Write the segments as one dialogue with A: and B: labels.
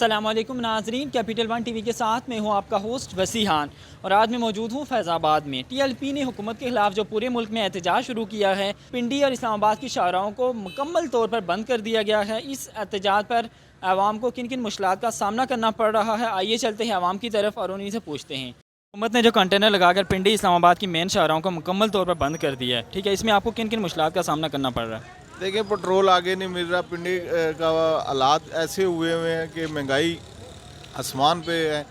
A: अस्सलाम वालेकुम नाजरीन, कैपिटल वन टीवी के साथ मैं हूं आपका होस्ट वसीहान और आज मैं मौजूद हूं फैज़ाबाद में। टीएलपी ने हुकूमत के खिलाफ जो पूरे मुल्क में एहतजाज शुरू किया है, पिंडी और इस्लामाबाद की शाहराहों को मुकम्मल तौर पर बंद कर दिया गया है। इस एहतजाज पर आवाम को किन किन मुश्किलात का सामना करना पड़ रहा है, आइए चलते हैं आवाम की तरफ और उन्हीं से पूछते हैं। हुकूमत ने जो कंटेनर लगाकर पिंडी इस्लामाबाद की मेन शाहराहों को मुकम्मल तौर पर बंद कर दिया है, ठीक है, इसमें आपको किन किन मुश्किलात का सामना करना पड़ रहा है?
B: देखिए, पेट्रोल आगे नहीं मिल रहा। पिंडी का हालात ऐसे हुए हैं कि महंगाई आसमान पे है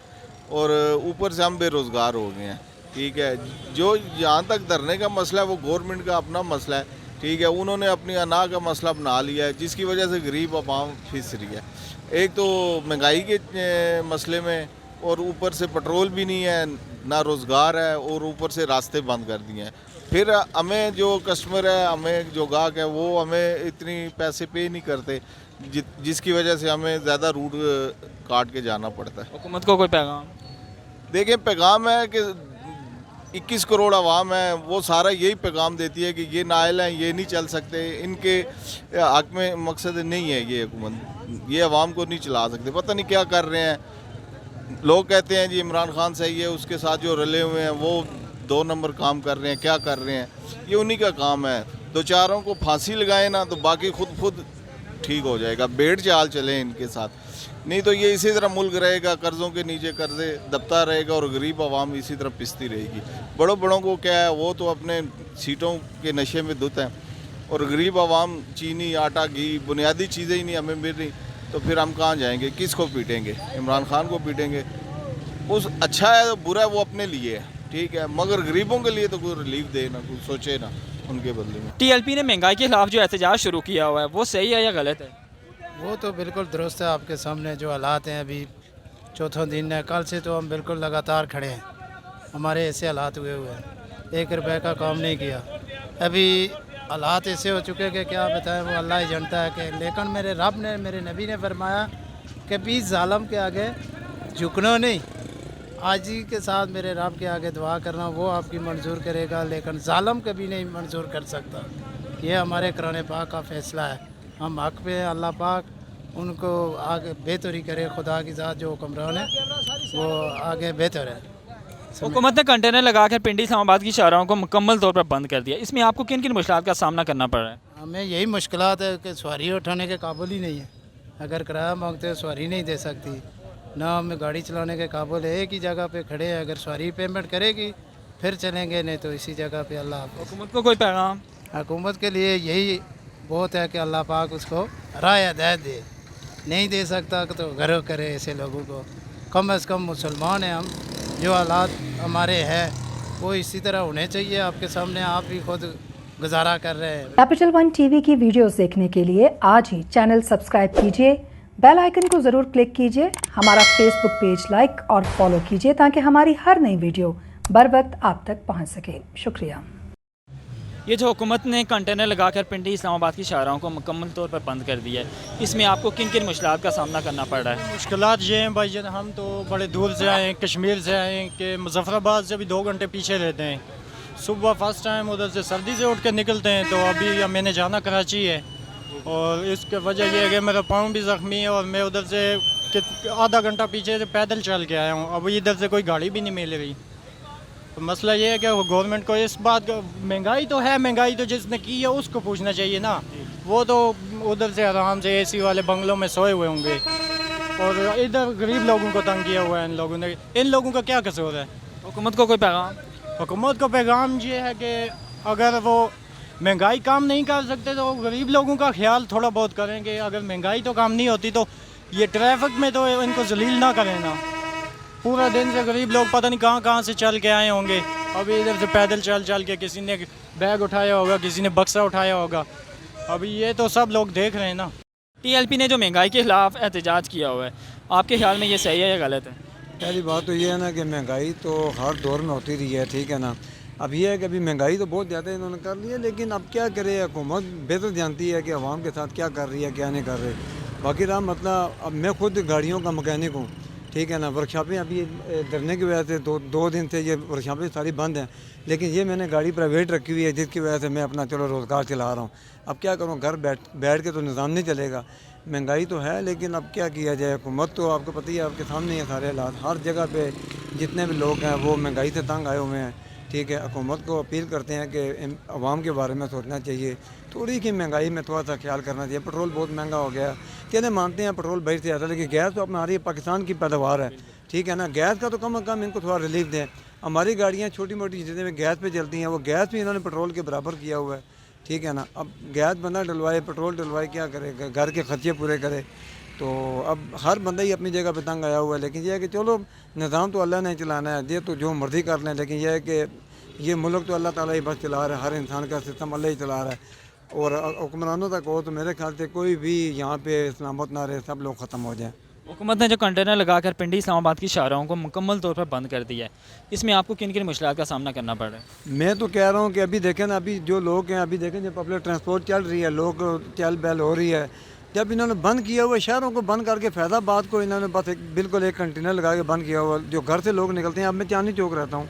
B: और ऊपर से हम बेरोज़गार हो गए हैं। ठीक है, जो यहाँ तक धरने का मसला है वो गवर्नमेंट का अपना मसला है। ठीक है, उन्होंने अपनी अना का मसला बना लिया है, जिसकी वजह से गरीब आवाम फिस रही है। एक तो महंगाई के मसले में, और ऊपर से पेट्रोल भी नहीं है, ना रोज़गार है, और ऊपर से रास्ते बंद कर दिए हैं। फिर हमें जो कस्टमर है, हमें जो गाहक है, वो हमें इतनी पैसे पे नहीं करते, जिसकी वजह से हमें ज़्यादा रूट काट के जाना पड़ता है।
A: हुकूमत को कोई पैगाम?
B: देखिए, पैगाम है कि 21 करोड़ आवाम है, वो सारा यही पैगाम देती है कि ये नाअहल हैं, ये नहीं चल सकते, इनके हक में मकसद नहीं है ये हुकूमत, ये आवाम को नहीं चला सकते। पता नहीं क्या कर रहे हैं। लोग कहते हैं जी इमरान खान सही है, उसके साथ जो रले हुए हैं वो 2 नंबर काम कर रहे हैं, क्या कर रहे हैं, ये उन्हीं का काम है। दो चारों को फांसी लगाए ना तो बाकी खुद ठीक हो जाएगा। भेड़ चाल चले इनके साथ, नहीं तो ये इसी तरह मुल्क रहेगा, कर्ज़ों के नीचे कर्ज़े दबता रहेगा और गरीब आवाम इसी तरह पिसती रहेगी। बड़ों को क्या है, वो तो अपने सीटों के नशे में धुत हैं, और गरीब आवाम चीनी, आटा, घी, बुनियादी चीज़ें ही नहीं हमें मिल रही, तो फिर हम कहाँ जाएंगे, किसको पीटेंगे? इमरान खान को पीटेंगे। उस अच्छा है बुरा है वो अपने लिए है, ठीक है, मगर गरीबों के लिए तो कोई रिलीफ दे ना, कुछ सोचे ना उनके बदले में।
A: टीएलपी ने महंगाई के खिलाफ जो एहतजाज शुरू किया हुआ है वो सही है या गलत है?
C: वो तो बिल्कुल दुरुस्त है। आपके सामने जो हालात हैं, अभी चौथा दिन है, कल से तो हम बिल्कुल लगातार खड़े हैं। हमारे ऐसे हालात हुए हैं, 1 रुपये का काम नहीं किया। अभी हालात ऐसे हो चुके हैं कि क्या बताएं, वो अल्लाह ही जानता है कि। लेकिन मेरे रब ने, मेरे नबी ने फरमाया कि भी ज़ालम के आगे झुकना नहीं, आजी के साथ मेरे रब के आगे दुआ करना, वो आपकी मंजूर करेगा, लेकिन ज़ालम कभी नहीं मंजूर कर सकता। ये हमारे कुरान पाक का फ़ैसला है। हम हक पे हैं, अल्लाह पाक उनको आगे बेहतरी करे। खुदा की ज़ात जो हुक्मरान है वो आगे बेहतर है।
A: हुकूमत ने कंटेनर लगाकर पिंडी इस्लामाबाद की शाहराहों को मुकम्मल तौर पर बंद कर दिया, इसमें आपको किन किन मुश्किलात का सामना करना पड़ रहा है?
C: हमें यही मुश्किलात है कि सवारी उठाने के काबुल ही नहीं है। अगर किराया मांगते हो सवारी नहीं दे सकती, ना हमें गाड़ी चलाने के काबुल है। एक ही जगह पे खड़े हैं, अगर सवारी पेमेंट करेगी फिर चलेंगे, नहीं तो इसी जगह पे। अल्लाह
A: हुकूमत को कोई पैगाम?
C: हुकूमत के लिए यही बहुत है कि अल्लाह पाक उसको राय हिदायत दे। नहीं दे सकता तो घर करे ऐसे लोगों को। कम अज़ कम मुसलमान हैं हम, जो हालात हमारे हैं वो इसी तरह होने चाहिए। आपके सामने आप भी खुद गुजारा कर रहे हैं।
D: कैपिटल वन टीवी की वीडियोस देखने के लिए आज ही चैनल सब्सक्राइब कीजिए, बेल आइकन को ज़रूर क्लिक कीजिए, हमारा फेसबुक पेज लाइक और फॉलो कीजिए ताकि हमारी हर नई वीडियो बर वक्त आप तक पहुंच सके। शुक्रिया।
A: ये जो हुकूमत ने कंटेनर लगाकर पिंडी इस्लामाबाद की शाहराहों को मुकम्मल तौर पर बंद कर दिया है, इसमें आपको किन किन मुश्किलात का सामना करना पड़ रहा है?
E: मुश्किलात ये हैं भाई, हम तो बड़े दूर से आए हैं, कश्मीर से आए हैं, कि मुजफ्फराबाद से भी 2 घंटे पीछे रहते हैं। सुबह फर्स्ट टाइम उधर से सर्दी से उठ के निकलते हैं, तो अभी मैंने जाना कराची है, और इसके वजह ये है कि मेरा पाँव भी ज़ख्मी है, और मैं उधर से आधा घंटा पीछे से पैदल चल के आया हूँ। अभी इधर से कोई गाड़ी भी नहीं मिल रही। तो मसला ये है कि गवर्नमेंट को इस बात का, महंगाई तो है, महंगाई तो जिसने की है उसको पूछना चाहिए ना। वो तो उधर से आराम से एसी वाले बंगलों में सोए हुए होंगे, और इधर गरीब लोगों को तंग किया हुआ है इन लोगों ने। इन लोगों का क्या कसूर है?
A: हुकूमत को कोई पैगाम?
E: हुकूमत को पैगाम ये है कि अगर वो महंगाई काम नहीं कर सकते तो गरीब लोगों का ख्याल थोड़ा बहुत करेंगे। अगर महंगाई तो काम नहीं होती तो ये ट्रैफिक में तो इनको जलील ना करें ना। पूरा दिन से गरीब लोग पता नहीं कहाँ से चल के आए होंगे। अभी इधर से पैदल चल के किसी ने बैग उठाया होगा, किसी ने बक्सा उठाया होगा। अभी ये तो सब लोग देख रहे हैं ना।
A: टीएलपी ने जो महंगाई के खिलाफ एहतजाज किया हुआ है, आपके ख्याल में ये सही है या गलत है?
F: पहली बात तो ये है ना कि महंगाई तो हर दौर में होती रही है, ठीक है ना। अब ये है कि अभी महंगाई तो बहुत ज़्यादा इन्होंने कर ली है, लेकिन अब क्या करे, हुकूमत बेहतर जानती है कि आवाम के साथ क्या कर रही है, क्या नहीं कर रही। बाकी रहा मतलब, अब मैं खुद गाड़ियों का मकैनिक हूँ, ठीक है ना। वर्कशॉपें अभी धरने की वजह से दो दिन से ये वर्कशॉपें सारी बंद हैं, लेकिन ये मैंने गाड़ी प्राइवेट रखी हुई है, जिसकी वजह से मैं अपना चलो रोज़गार चला रहा हूँ। अब क्या करूँ, घर बैठ के तो निज़ाम नहीं चलेगा। महंगाई तो है, लेकिन अब क्या किया जाए। हुकूमत तो आपको पता ही है, आपके सामने है सारे हालात, हर जगह पे जितने भी लोग हैं वो महंगाई से तंग आए हुए हैं। ठीक है, हुकूमत को अपील करते हैं कि आवाम के बारे में सोचना चाहिए, थोड़ी की महंगाई में थोड़ा सा ख्याल करना चाहिए। पेट्रोल बहुत महंगा हो गया, कहने मानते हैं पेट्रोल बाहर से आता है, लेकिन गैस तो हमारी पाकिस्तान की पैदावार है। ठीक है ना, गैस का तो कम से कम इनको थोड़ा रिलीफ दें। हमारी गाड़ियाँ छोटी मोटी जितने भी गैस पे चलती हैं, वो गैस भी इन्होंने पेट्रोल के बराबर किया हुआ है। ठीक है ना, अब गैस बंदा डलवाए, पेट्रोल डलवाए, क्या करेगा, घर के खर्चे पूरे करे। तो अब हर बंदा ही अपनी जगह पे तंग आया हुआ है। लेकिन यह है कि चलो निज़ाम तो अल्लाह ने चलाना है, ये तो जो मर्ज़ी कर लें, लेकिन यह है कि ये मुल्क तो अल्लाह ताला ही बस चला रहा है, हर इंसान का सिस्टम अल्लाह ही चला रहा है। और हुक्मरानों तक हो तो मेरे ख्याल से कोई भी यहाँ पे सलामत ना रहे, सब लोग ख़त्म हो जाएँ।
A: हुकूमत ने जो कंटेनर लगाकर पिंडी इस्लामाबाद की शाहराहों को मुकम्मल तौर पर बंद कर दिया है, इसमें आपको किन किन मुश्किलात का सामना करना पड़ रहा है?
F: मैं तो कह रहा हूँ कि अभी देखें ना, अभी जो लोग हैं, अभी देखें जो पब्लिक ट्रांसपोर्ट चल रही है, लोग चल बैल हो रही है, जब इन्होंने बंद किया हुआ शहरों को बंद करके फैज़ाबाद को इन्होंने बस बिल्कुल एक कंटेनर लगा के बंद किया हुआ। जो घर से लोग निकलते हैं, अब मैं चांदनी चौक रहता हूँ,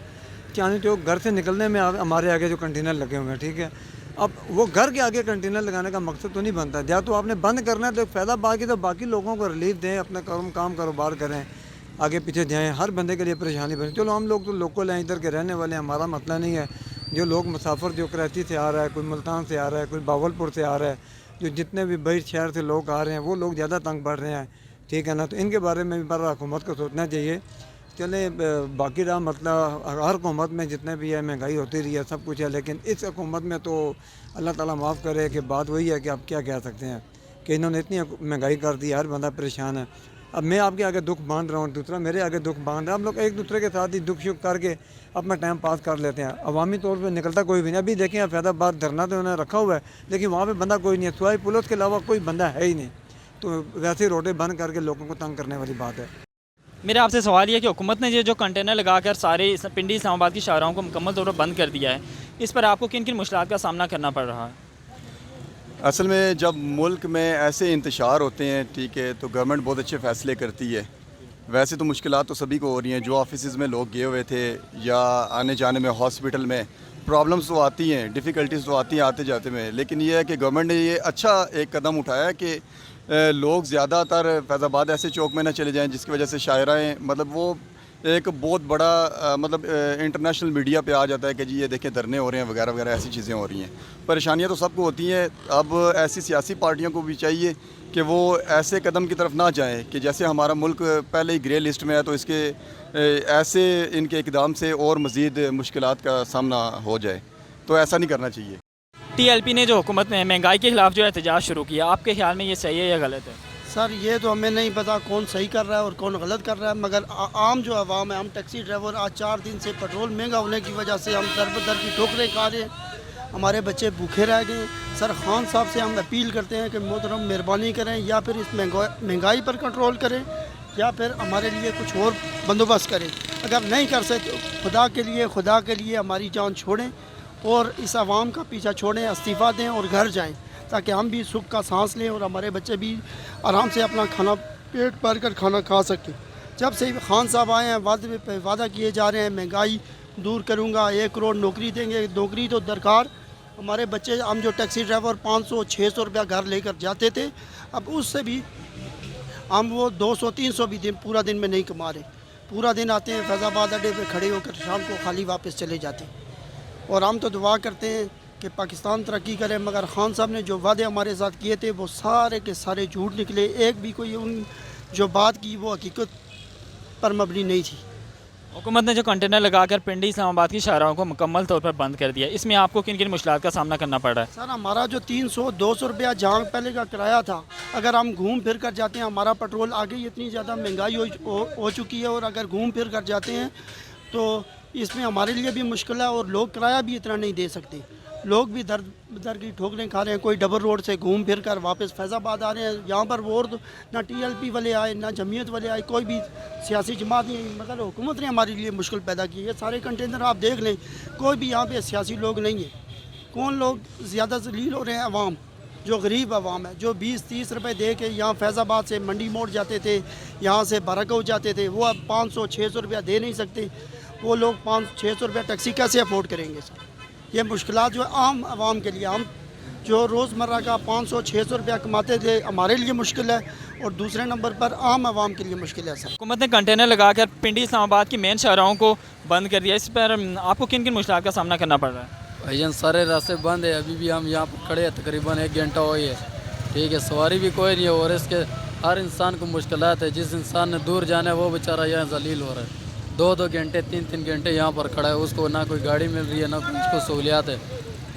F: चांदनी चौक घर से निकलने में हमारे आगे जो कंटेनर लगे हुए हैं, ठीक है, अब वो घर के आगे कंटेनर लगाने का मकसद तो नहीं बनता। या तो आपने बंद करना है तो फैज़ाबाद की तो बाकी लोगों को रिलीफ दें, अपना काम कारोबार करें, आगे पीछे जाएं, हर बंदे के लिए परेशानी बने। चलो हम लोग तो लोकल हैं, इधर के रहने वाले हैं, हमारा मसला नहीं है। जो लोग मुसाफिर जो कराची से आ रहा है, कोई मुल्तान से आ रहा है, कोई बावलपुर से आ रहा है, जो जितने भी बड़े शहर से लोग आ रहे हैं वो लोग ज़्यादा तंग बढ़ रहे हैं। ठीक है ना, तो इनके बारे में भी बड़ा हुकूमत को सोचना चाहिए। चले बाकी रहा मतलब हर हुकूमत में जितने भी है महंगाई होती रही है, सब कुछ है, लेकिन इस हुकूमत में तो अल्लाह ताला माफ़ करे कि बात वही है कि आप क्या कह सकते हैं कि इन्होंने इतनी महंगाई कर दी, हर बंदा परेशान है। अब मैं आपके आगे दुख बांध रहा हूँ, दूसरा मेरे आगे दुख बांध रहा है, हम लोग एक दूसरे के साथ ही दुख शुख करके अपना टाइम पास कर लेते हैं। अवामी तौर पर निकलता कोई भी नहीं। अभी देखें फैज़ाबाद धरना तो उन्होंने रखा हुआ है, लेकिन वहाँ पर बंदा कोई नहीं है, सिवाय पुलिस के अलावा कोई बंदा है ही नहीं। तो वैसे रोडें बंद करके लोगों को तंग करने वाली बात है।
A: मेरा आपसे सवाल ये है कि हुकूमत ने ये जो कंटेनर लगाकर सारे पिंडी इस्लामाबाद की शाहराहों को मुकम्मल तौर पर बंद कर दिया है, इस पर आपको किन किन मुश्किलात का सामना करना पड़ रहा है?
G: असल में जब मुल्क में ऐसे इंतशार होते हैं, ठीक है, तो गवर्नमेंट बहुत अच्छे फ़ैसले करती है। वैसे तो मुश्किलात तो सभी को हो रही हैं, जो ऑफिस में लोग गए हुए थे या आने जाने में हॉस्पिटल में प्रॉब्लम्स तो आती हैं, डिफ़िकल्टीज़ तो आती हैं आते जाते में। लेकिन ये है कि गवर्नमेंट ने ये अच्छा एक कदम उठाया है कि लोग ज़्यादातर फैज़ाबाद ऐसे चौक में ना चले जाएं, जिसकी वजह से शायराएँ मतलब वो एक बहुत बड़ा मतलब इंटरनेशनल मीडिया पे आ जाता है कि जी ये देखें धरने हो रहे हैं वगैरह वगैरह, ऐसी चीज़ें हो रही हैं। परेशानियां तो सबको होती हैं। अब ऐसी सियासी पार्टियों को भी चाहिए कि वो ऐसे कदम की तरफ ना जाएं कि जैसे हमारा मुल्क पहले ही ग्रे लिस्ट में है, तो इसके ऐसे इनके इक़दाम से और मज़ीद मुश्किलात का सामना हो जाए, तो ऐसा नहीं करना चाहिए।
A: TLP ने जो हुकूमत में महंगाई के खिलाफ जो एहतजाज शुरू किया, आपके ख्याल में ये सही है या गलत है?
H: सर ये तो हमें नहीं पता कौन सही कर रहा है और कौन गलत कर रहा है, मगर आम जो आवाम है, हम टैक्सी ड्राइवर, आज 4 दिन से पेट्रोल महंगा होने की वजह से हम दर बदर की ठोकरें खा रहे हैं, हमारे बच्चे भूखे रह गए। सर खान साहब से हम अपील करते हैं कि मोहतरम मेहरबानी करें, या फिर इस महंगाई पर कंट्रोल करें, या फिर हमारे लिए कुछ और बंदोबस्त करें। अगर नहीं कर सकते, खुदा के लिए हमारी जान छोड़ें और इस आवाम का पीछा छोड़ें, इस्तीफ़ा दें और घर जाएँ, ताकि हम भी सुख का सांस लें और हमारे बच्चे भी आराम से अपना खाना पेट भर कर खाना खा सकें। जब से खान साहब आए हैं, वादा किए जा रहे हैं महंगाई दूर करूंगा, 1 करोड़ नौकरी देंगे। नौकरी तो दरकार, हमारे बच्चे, हम जो टैक्सी ड्राइवर 500-600 रुपया घर लेकर जाते थे, अब उससे भी हम वो 200-300 भी पूरा दिन में नहीं कमा रहे। पूरा दिन आते हैं फैज़ाबाद अड्डे पर खड़े होकर, शाम को खाली वापस चले जाते हैं। और हम तो दुआ करते हैं कि पाकिस्तान तरक्की करे, मगर खान साहब ने जो वादे हमारे साथ किए थे वो सारे के सारे झूठ निकले। एक भी कोई उन जो बात की वो हकीकत पर मबनी नहीं थी।
A: हुकूमत ने जो कंटेनर लगाकर पिंडी इस्लामाबाद की शाहराहों को मुकम्मल तौर पर बंद कर दिया, इसमें आपको किन किन मुश्किलात का सामना करना पड़ रहा है?
H: सर हमारा जो 300-200 रुपया जहाँ पहले का किराया था, अगर हम घूम फिर कर जाते हैं, हमारा पेट्रोल आगे ही इतनी ज़्यादा महंगाई हो चुकी है, और अगर घूम फिर कर जाते हैं तो इसमें हमारे लिए भी मुश्किल है, और लोग किराया भी इतना नहीं दे सकते। लोग भी दर दर की ठोकरें खा रहे हैं, कोई डबल रोड से घूम फिर कर वापस फैज़ाबाद आ रहे हैं। यहाँ पर वो तो ना TLP वाले आए, ना जमीयत वाले आए, कोई भी सियासी जमात नहीं आई, मगर हुकूमत ने हमारे लिए मुश्किल पैदा की है। सारे कंटेनर आप देख लें, कोई भी यहाँ पे सियासी लोग नहीं है। कौन लोग ज़्यादा जलील हो रहे हैं? अवाम, जो गरीब अवाम है, जो 20-30 रुपये दे के यहाँ फैज़ाबाद से मंडी मोड़ जाते थे, यहाँ से बारागौ जाते थे, वो अब 500-600 रुपया दे नहीं सकते। वो लोग 500-600 रुपया टैक्सी कैसे अफोर्ड करेंगे? सर ये मुश्किलात जो आम आवाम के लिए, हम जो रोज़मर्रा का 500-600 रुपया कमाते थे, हमारे लिए मुश्किल है, और दूसरे नंबर पर आम आवाम के लिए मुश्किल है सर।
A: हुकूमत ने कंटेनर लगाकर पिंडी इस्लामाबाद की मेन शाहराहों को बंद कर दिया, इस पर आपको किन किन मुश्किलात का सामना करना पड़ रहा है?
I: भाईजान सारे रास्ते बंद है, अभी भी हम यहाँ पर खड़े हैं, तकरीबन 1 घंटा हो गया है, ठीक है, सवारी भी कोई नहीं है, और इसके हर इंसान को मुश्किलात है। जिस इंसान ने दूर जाना है वो बेचारा यहाँ जलील हो रहा है, 2-2 घंटे 3-3 घंटे यहाँ पर खड़ा है, उसको ना कोई गाड़ी मिल रही है ना उसको सहूलियात है।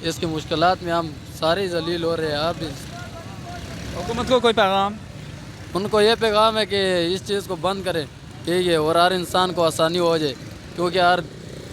I: इसकी मुश्किलात में हम सारे जलील हो रहे हैं। आप भी
A: हुकूमत को कोई पैगाम?
I: उनको ये पैगाम है कि इस चीज़ को बंद करें, ठीक है, और हर इंसान को आसानी हो जाए, क्योंकि हर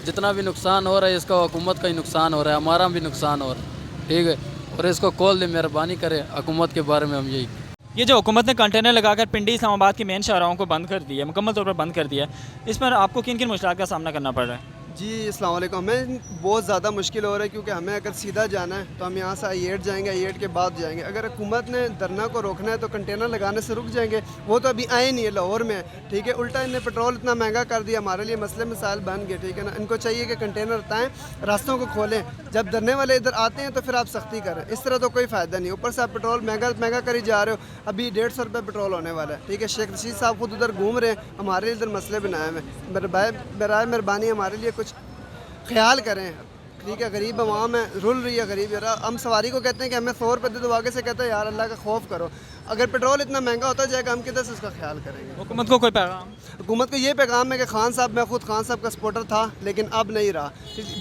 I: जितना भी नुकसान हो रहा है इसका हुकूमत का ही नुकसान हो रहा है, हमारा भी नुकसान हो रहा है, ठीक है, और इसको खोल दे, मेहरबानी करें हुकूमत के बारे में हम यही।
A: ये जो हुकूमत ने कंटेनर लगाकर पिंडी इस्लामाबाद की मेन शाहराहों को बंद कर दिया, मुकम्मल तौर पर बंद कर दिया, इस पर आपको किन किन मुश्किलात का सामना करना पड़ रहा है?
J: जी अस्सलाम वालेकुम। हमें बहुत ज़्यादा मुश्किल हो रहा है, क्योंकि हमें अगर सीधा जाना है तो हम यहाँ से आई8 जाएंगे, आई8 के बाद जाएंगे। अगर हुकूमत ने धरना को रोकना है तो कंटेनर लगाने से रुक जाएंगे, वो तो अभी आए नहीं है, लाहौर में है, ठीक है। उल्टा इन्हें पेट्रोल इतना महंगा कर दिया, हमारे लिए मसले मसाइल बन गए, ठीक है ना। इनको चाहिए कि कंटेनर हटाएँ, रास्तों को खोलें, जब धरने वाले इधर आते हैं तो फिर आप सख्ती करें, इस तरह तो कोई फ़ायदा नहीं। ऊपर से आप पेट्रोल महंगा करी जा रहे हो, अभी 150 रुपये पेट्रोल होने वाला है, ठीक है। शेख रशीद साहब खुद उधर घूम रहे हैं, हमारे लिए इधर मसले बनाए हुए हैं। बराए मेहरबानी हमारे लिए कुछ ख्याल करें, ठीक है। गरीब अवाम है, रुल रही है गरीब यार। हम सवारी को कहते हैं कि हमें 100 रुपये दे दो, आगे से कहते हैं यार अल्लाह का खौफ करो। अगर पेट्रोल इतना महंगा होता जाएगा हम किधर से उसका ख्याल करेंगे?
A: हुकूमत को कोई पैगाम?
J: हुकूमत को ये पैगाम है कि खान साहब, मैं खुद खान साहब का सपोर्टर था लेकिन अब नहीं रहा,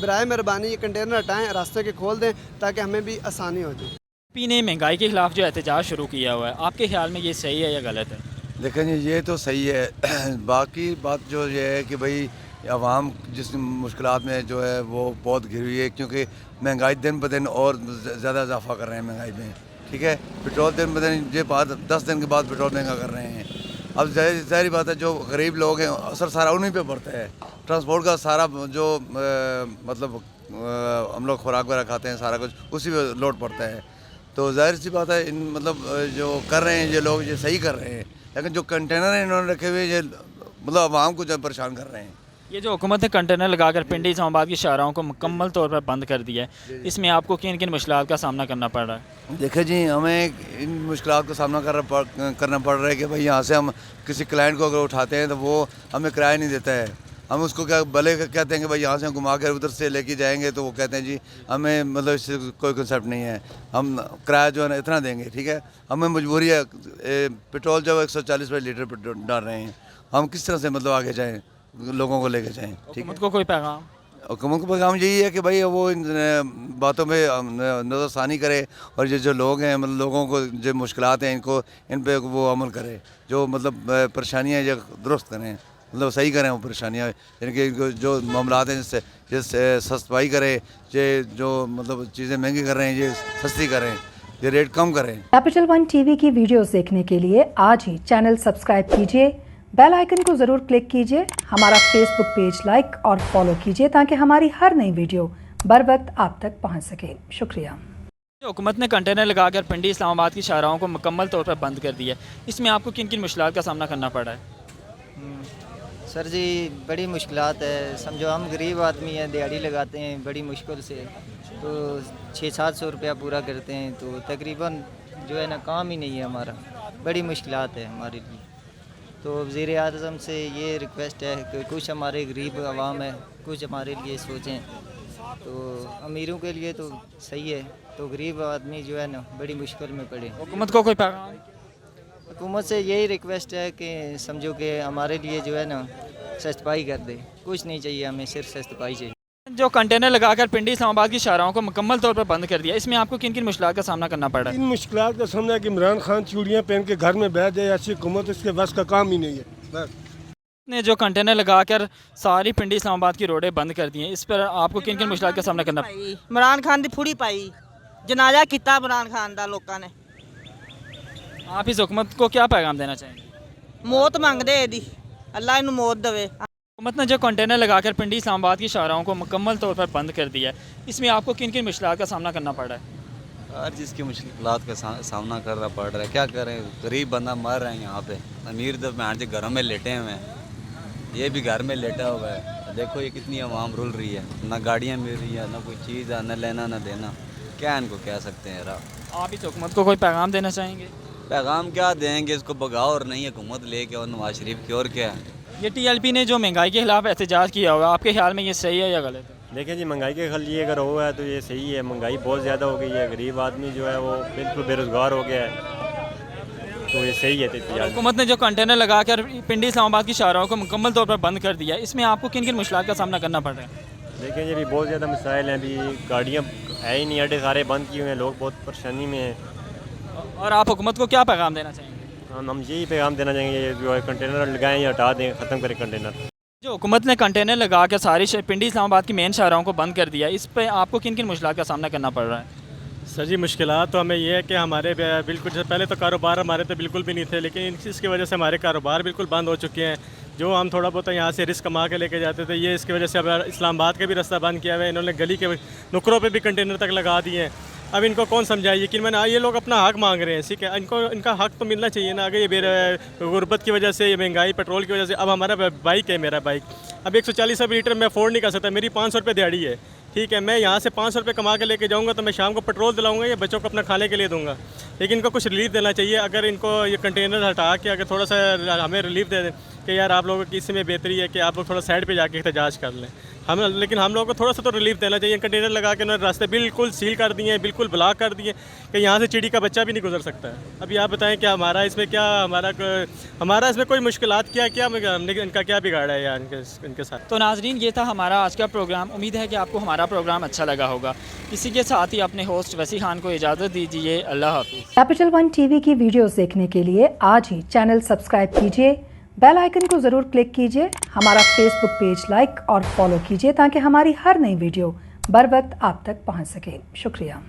J: बराए मेहरबानी ये कंटेनर हटाएँ, रास्ते के खोल दें ताकि हमें भी आसानी हो जाए।
A: पी ने महंगाई के खिलाफ जो एहतजाज शुरू किया हुआ है, आपके ख्याल में ये सही है या गलत है?
K: देखें जी, ये तो सही है। बाकी बात जो ये है कि भाई आवाम जिस मुश्किलात में जो है वो बहुत घिरी हुई है, क्योंकि महंगाई दिन ब दिन और ज़्यादा इजाफा कर रहे हैं महंगाई में, ठीक है। पेट्रोल दिन ब दिन ये बात 10 दिन के बाद पेट्रोल महंगा कर रहे हैं। अब ज़ाहिर बात है जो गरीब लोग हैं असर सारा उन्हीं पे पड़ता है। ट्रांसपोर्ट का सारा जो मतलब हम लोग खुराक वगैरह खाते हैं सारा कुछ उसी पे लोड पड़ता है। तो जाहिर सी बात है इन मतलब जो कर रहे हैं ये लोग ये सही कर रहे हैं, लेकिन जो कंटेनर हैं इन्होंने रखे हुए ये मतलब आवाम को जो परेशान कर रहे हैं।
A: ये जो हुकूमत ने कंटेनर लगाकर पिंडी इस्लामाबाद की शाहराहों को मुकम्मल तौर पर बंद कर दिया है, इसमें आपको किन किन मुश्किलात का सामना करना पड़ रहा है?
K: देखिए जी, हमें इन मुश्किलात का सामना करना पड़ रहा है कि भाई यहाँ से हम किसी क्लाइंट को अगर उठाते हैं तो वो हमें किराया नहीं देता है। हम उसको क्या भले कहते हैं कि भाई यहाँ से हम घुमा कर उधर से लेके जाएंगे, तो वो कहते हैं जी हमें मतलब इससे कोई कंसेप्ट नहीं है, हम किराया जो है ना इतना देंगे, ठीक है। हमें मजबूरी है, पेट्रोल जब 140 रुपये लीटर डाल रहे हैं, हम किस तरह से मतलब आगे जाएँ, लोगों को लेके जाएँ, ठीक है।
A: को कोई पैगाम?
K: हुकूमत का पैगाम यही है कि भाई वो इन बातों में नज़रसानी करे, और ये जो लोग हैं मतलब लोगों को जो मुश्किलात हैं इनको इन पे वो अमल करे, जो मतलब परेशानियाँ ये दुरुस्त करें, मतलब सही करें वो परेशानियाँ, इनके जो मामलात हैं जिससे सस्ताई करे, ये जो मतलब चीज़ें महंगी कर रहे हैं ये सस्ती करें, ये रेट कम करें।
D: कैपिटल वन टीवी की वीडियोस देखने के लिए आज ही चैनल सब्सक्राइब कीजिए, बेल आइकन को ज़रूर क्लिक कीजिए, हमारा फेसबुक पेज लाइक और फॉलो कीजिए ताकि हमारी हर नई वीडियो बर वक्त आप तक पहुंच सके। शुक्रिया।
A: हुकूमत ने कंटेनर लगाकर पिंडी इस्लामाबाद की शाहराहों को मुकम्मल तौर पर बंद कर दिया, इसमें आपको किन किन मुश्किलात का सामना करना पड़ा है?
L: सर जी बड़ी मुश्किलात है, समझो हम गरीब आदमी हैं, दिहाड़ी लगाते हैं बड़ी मुश्किल से, तो 600-700 रुपया पूरा करते हैं, तो तकरीबन जो है ना काम ही नहीं है हमारा, बड़ी मुश्किलात है हमारे लिए। तो वज़ीर आज़म से ये रिक्वेस्ट है कि कुछ हमारे गरीब आवाम है कुछ हमारे लिए सोचें, तो अमीरों के लिए तो सही है, तो गरीब आदमी जो है ना बड़ी मुश्किल में पड़े।
A: हुकूमत को कोई पैगाम?
L: हुकूमत से यही रिक्वेस्ट है कि समझो कि हमारे लिए जो है ना सस्ताई कर दे, कुछ नहीं चाहिए हमें, सिर्फ सस्ताई चाहिए।
A: जो कंटेनर लगाकर पिंडी इस्लामाबाद की शाहराहों को मुकम्मल तौर पर बंद कर दिया, इसमें आपको किन किन मुश्किलात का सामना करना पड़ा है?
M: इन मुश्किलात का सामना है कि इमरान खान चूड़ियाँ पहन के घर में बैठ जाए, ऐसी हुकूमत इसके बस का काम ही नहीं है। बस
A: ने जो कंटेनर लगाकर सारी पिंडी इस्लामाबाद की रोडें बंद कर दी हैं, इस पर आपको किन किन मुश्किलात का सामना करना?
N: इमरान खान की फुड़ी पाई, जनाजा किया इमरान खान का लोगों ने।
A: आप इस हुकूमत को क्या पैगाम देना चाहेंगे?
N: मौत मंगदे दी, अल्लाह इन्हू मौत देवे।
A: हुकूमत ने जो कंटेनर लगाकर पिंडी इस्लामाबाद की शाहराहों को मुकम्मल तौर पर बंद कर दिया है, इसमें आपको किन किन मुश्किलात का सामना करना पड़ा है?
O: हर चीज़ की मुश्किलात का सामना करना पड़ रहा है, क्या करें, गरीब बंदा मर रहे हैं यहाँ पे, अमीर तो मैं घरों में लेटे हुए हैं, ये भी घर में लेटा हुआ है। देखो ये कितनी आवाम रुल रही है, ना गाड़ियाँ मिल रही है, ना कोई चीज़ है, ना लेना ना देना, क्या इनको कह सकते हैं यार।
A: आप इस हुकूमत को कोई पैगाम देना चाहेंगे?
O: पैगाम क्या देंगे, इसको भगाओ और नहीं हुकूमत लेके और नवाज शरीफ की, और क्या है।
A: ये TLP ने जो महंगाई के खिलाफ एहतजाज किया हुआ, आपके ख्याल में ये सही है या गलत है?
P: देखिए जी, महंगाई के खिलाफ ये अगर हुआ है तो ये सही है। महंगाई बहुत ज़्यादा हो गई है, गरीब आदमी जो है वो बिल्कुल बेरोज़गार हो गया है, तो ये सही है एहतजाज।
A: हुकूमत ने जो कंटेनर लगा कर पिंडी इस्लामाबाद की शाहराहों को मुकम्मल तौर पर बंद कर दिया, इसमें आपको किन किन मुश्किलात का सामना करना पड़ रहा है?
P: देखिए जी, अभी बहुत ज़्यादा मसाइल हैं। अभी गाड़ियाँ है ही नहीं, अड्डे सारे बंद किए हुए हैं, लोग बहुत परेशानी में हैं।
A: और आप हुकूमत को क्या पैगाम देना चाहेंगे?
P: हम यही पैगाम देना चाहेंगे, जो है कंटेनर लगाएं या हटा दें, ख़त्म करें कंटेनर।
A: जो हुकूमत ने कंटेनर लगा कर सारी पिंडी इस्लामाबाद की मेन शाहराहों को बंद कर दिया, इस पर आपको किन किन मुश्किलात का सामना करना पड़ रहा है?
E: सर जी, मुश्किलात तो हमें ये है कि हमारे बिल्कुल जैसे पहले तो कारोबार हमारे तो बिल्कुल भी नहीं थे, लेकिन इसकी वजह से हमारे कारोबार बिल्कुल बंद हो चुके हैं। जो हम थोड़ा बहुत यहाँ से रिस्क कमा के लेके जाते थे, ये इसकी वजह से अब इस्लामाबाद का भी रास्ता बंद किया हुआ है। इन्होंने गली के नुकरों पे भी कंटेनर तक लगा दिए हैं। अब इनको कौन समझाइए कि मैंने ये लोग अपना हक मांग रहे हैं, ठीक है, इनको इनका हक तो मिलना चाहिए ना। अगर ये गुर्बत की वजह से, ये महंगाई, पेट्रोल की वजह से, अब हमारा बाइक है, मेरा बाइक अब 140 लीटर मैं अफोर्ड नहीं कर सकता, मेरी 500 रुपये दिहाड़ी है, ठीक है। मैं यहाँ से 500 रुपये कमा के लेके जाऊँगा तो मैं शाम को पेट्रोल दिलाऊंगा या बच्चों को अपना खाने के लिए दूंगा। लेकिन इनको कुछ रिलीफ देना चाहिए। अगर इनको ये कंटेनर हटा के अगर थोड़ा सा हमें रिलीफ दे दें कि यार आप लोगों की इसमें बेहतरी है कि आप लोग थोड़ा साइड पे जाके एहतजाज कर लें, लेकिन हम लोगों को थोड़ा सा तो रिलीफ देना चाहिए। कंटेनर लगा के उन्होंने रास्ते बिल्कुल सील कर दिए हैं, बिल्कुल ब्लॉक कर दिए कि यहाँ से चिड़ी का बच्चा भी नहीं गुजर सकता है। अभी आप बताएं क्या हमारा इसमें कोई मुश्किलात क्या हमने इनका क्या बिगाड़ा है यार इनके साथ।
A: तो नाजरीन, ये था हमारा आज का प्रोग्राम। उम्मीद है कि आपको हमारा प्रोग्राम अच्छा लगा होगा। इसी के साथ ही अपने होस्ट वसी खान को इजाज़त दीजिए। अल्लाह हाफिज़।
D: कैपिटल वन टीवी की वीडियोस देखने के लिए आज ही चैनल सब्सक्राइब कीजिए, बेल आइकन को ज़रूर क्लिक कीजिए, हमारा फेसबुक पेज लाइक और फॉलो कीजिए ताकि हमारी हर नई वीडियो बर वक्त आप तक पहुंच सके। शुक्रिया।